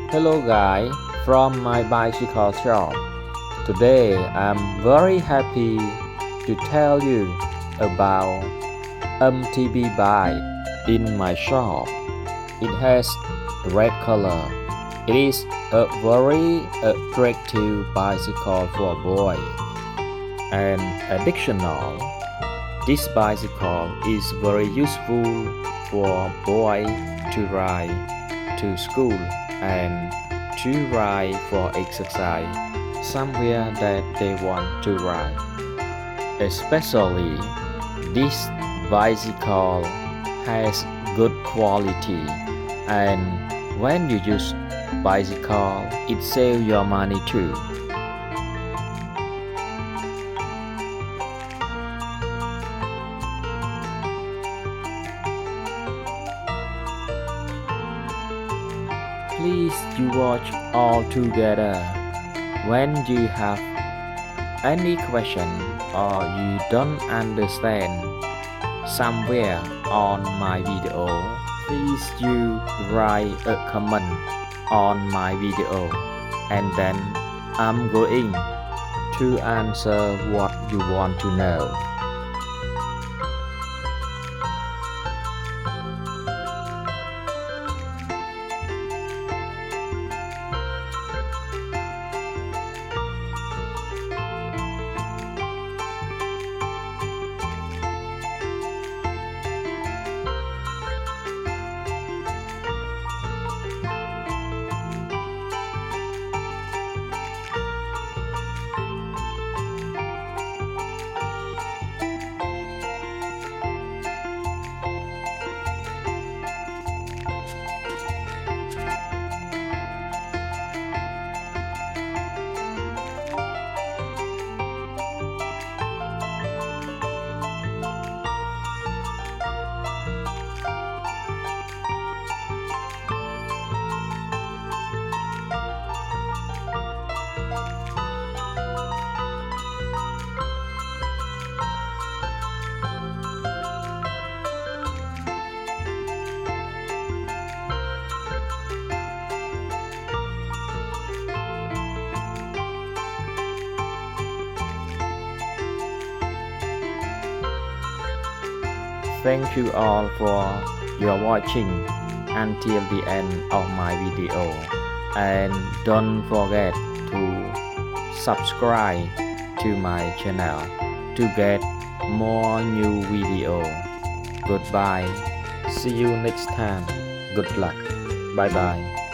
Hello guys from my bicycle shop. Today I'm very happy to tell you about MTB bike in my shop. It has red color. It is a very attractive bicycle for boys. And additional, this bicycle is very useful for boys to ride to school and to ride for exercise somewhere that they want to ride. Especially this bicycle has good quality, and when you use bicycle it saves your money too. Please you watch all together. When you have any question or you don't understand somewhere on my video, please you write a comment on my video, and then I'm going to answer what you want to know. Thank you all for your watching until the end of my video, and don't forget to subscribe to my channel to get more new video. Goodbye, see you next time. Good luck, bye bye.